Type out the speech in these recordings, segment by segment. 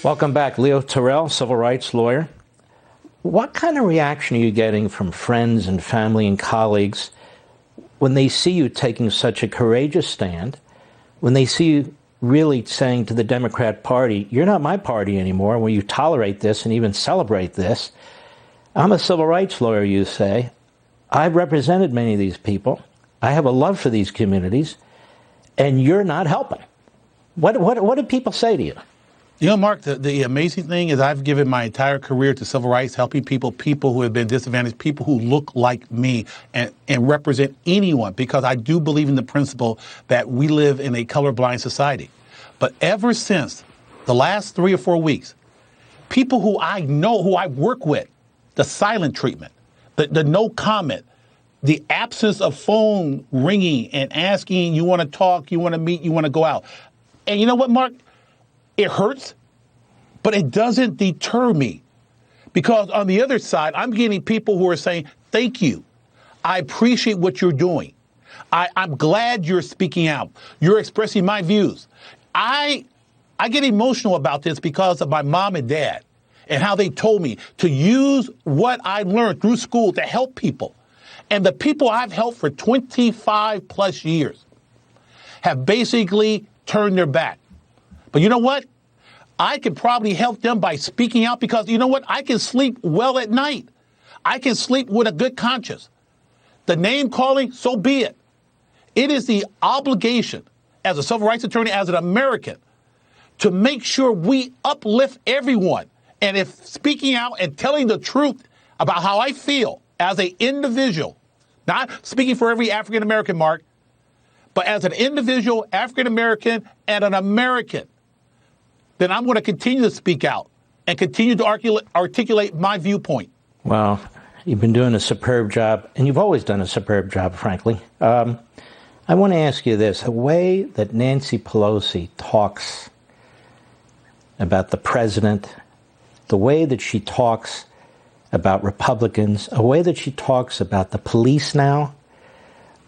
Welcome back, Leo Terrell, civil rights lawyer. What kind of reaction are you getting from friends and family and colleagues when they see you taking such a courageous stand, when they see you really saying to the Democrat Party, you're not my party anymore, when you tolerate this and even celebrate this? I'm a civil rights lawyer, you say. I've represented many of these people. I have a love for these communities, and you're not helping. What do people say to you? You know, Mark, the amazing thing is I've given my entire career to civil rights, helping people who have been disadvantaged, people who look like me and represent anyone, because I do believe in the principle that we live in a colorblind society. But ever since the last 3 or 4 weeks, people who I know, who I work with, the silent treatment, the no comment, the absence of phone ringing and asking, you want to talk, you want to meet, you want to go out. And you know what, Mark? It hurts, but it doesn't deter me, because on the other side, I'm getting people who are saying, thank you. I appreciate what you're doing. I'm glad you're speaking out. You're expressing my views. I get emotional about this because of my mom and dad and how they told me to use what I learned through school to help people. And the people I've helped for 25 plus years have basically turned their back. But you know what? I can probably help them by speaking out, because you know what? I can sleep well at night. I can sleep with a good conscience. The name calling, so be it. It is the obligation as a civil rights attorney, as an American, to make sure we uplift everyone. And if speaking out and telling the truth about how I feel as an individual, not speaking for every African American, Mark, but as an individual, African American, and an American, then I'm going to continue to speak out and continue to articulate my viewpoint. Well, you've been doing a superb job, and you've always done a superb job, frankly. I want to ask you this. The way that Nancy Pelosi talks about the president, the way that she talks about Republicans, a way that she talks about the police now,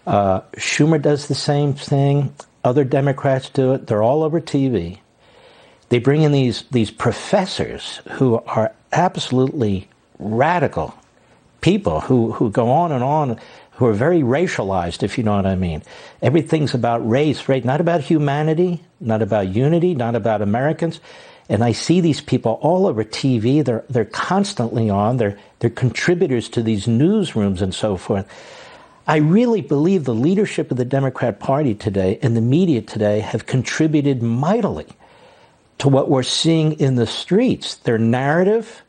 Schumer does the same thing. Other Democrats do it. They're all over TV. They bring in these professors who are absolutely radical people who go on, who are very racialized, if you know what I mean. Everything's about race, right? Not about humanity, not about unity, not about Americans. And I see these people all over TV. They're constantly on. They're contributors to these newsrooms and so forth. I really believe the leadership of the Democrat Party today and the media today have contributed mightily to what we're seeing in the streets. Their narrative,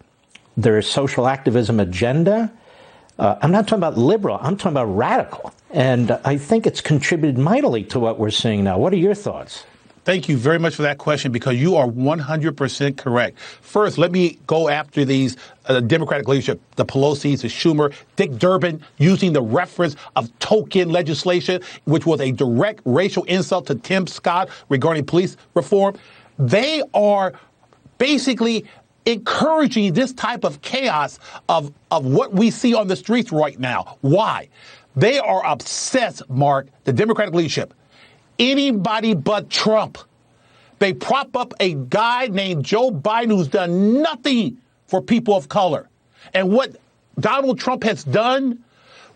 their social activism agenda. I'm not talking about liberal, I'm talking about radical. And I think it's contributed mightily to what we're seeing now. What are your thoughts? Thank you very much for that question, because you are 100% correct. First, let me go after these Democratic leadership, the Pelosi's, the Schumer, Dick Durbin, using the reference of token legislation, which was a direct racial insult to Tim Scott regarding police reform. They are basically encouraging this type of chaos of what we see on the streets right now. Why? They are obsessed, Mark, the Democratic leadership. Anybody but Trump. They prop up a guy named Joe Biden who's done nothing for people of color. And what Donald Trump has done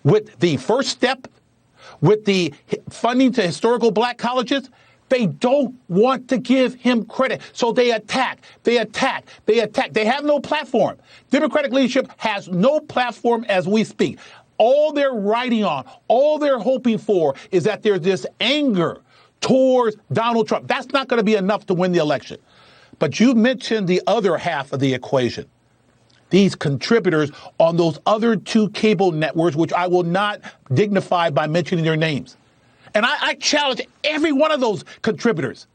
with the First Step, with the funding to historical black colleges, they don't want to give him credit. So they attack. They have no platform. Democratic leadership has no platform as we speak. All they're writing on, all they're hoping for is that there's this anger towards Donald Trump. That's not going to be enough to win the election. But you mentioned the other half of the equation. These contributors on those other two cable networks, which I will not dignify by mentioning their names. And I challenge every one of those contributors.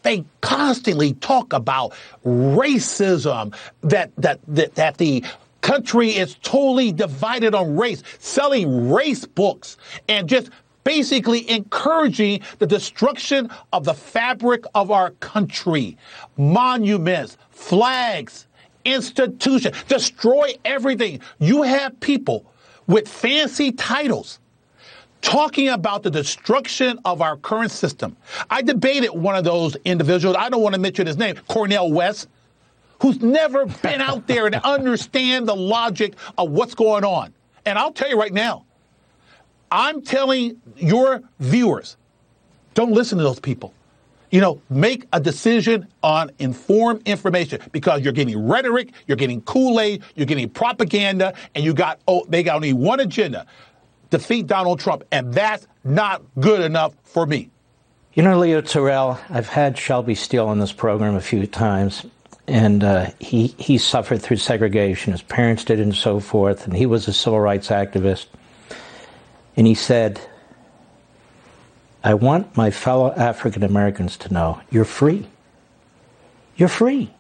They constantly talk about racism, that the country is totally divided on race, selling race books, and just basically encouraging the destruction of the fabric of our country. Monuments, flags, institutions, destroy everything. You have people with fancy titles talking about the destruction of our current system. I debated one of those individuals, I don't want to mention his name, Cornel West, who's never been out there and understand the logic of what's going on. And I'll tell you right now, I'm telling your viewers, don't listen to those people. Make a decision on informed information, because you're getting rhetoric, you're getting Kool-Aid, you're getting propaganda, and they got only one agenda: defeat Donald Trump. And that's not good enough for me. Leo Terrell, I've had Shelby Steele on this program a few times, and he suffered through segregation. His parents did, and so forth, and he was a civil rights activist. And he said, I want my fellow African Americans to know you're free. You're free.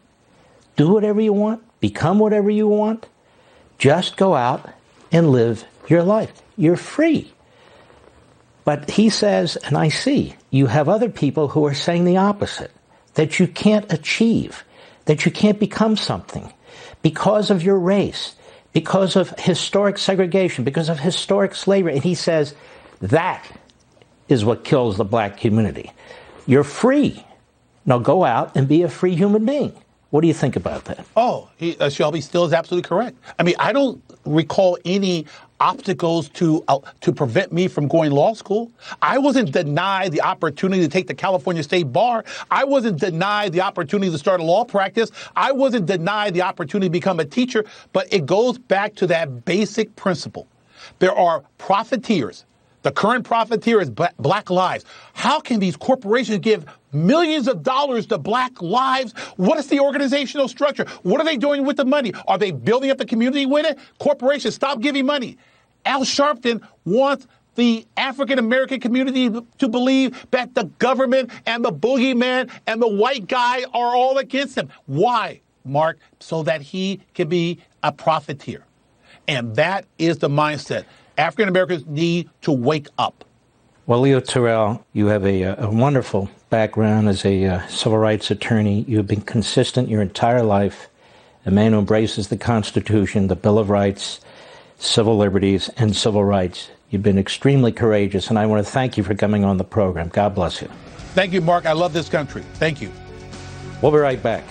Do whatever you want. Become whatever you want. Just go out and live your life. You're free. But he says, and I see, you have other people who are saying the opposite, that you can't achieve, that you can't become something because of your race, because of historic segregation, because of historic slavery. And he says, that is what kills the black community. You're free. Now go out and be a free human being. What do you think about that? Shelby Steele is absolutely correct. I don't recall any obstacles to prevent me from going to law school. I wasn't denied the opportunity to take the California State Bar. I wasn't denied the opportunity to start a law practice. I wasn't denied the opportunity to become a teacher. But it goes back to that basic principle. There are profiteers. The current profiteer is Black Lives. How can these corporations give millions of dollars to Black Lives? What is the organizational structure? What are they doing with the money? Are they building up the community with it? Corporations, stop giving money. Al Sharpton wants the African American community to believe that the government and the boogeyman and the white guy are all against him. Why, Mark? So that he can be a profiteer. And that is the mindset. African Americans need to wake up. Well, Leo Terrell, you have a wonderful background as a civil rights attorney. You've been consistent your entire life, a man who embraces the Constitution, the Bill of Rights, civil liberties, and civil rights. You've been extremely courageous, and I want to thank you for coming on the program. God bless you. Thank you, Mark. I love this country. Thank you. We'll be right back.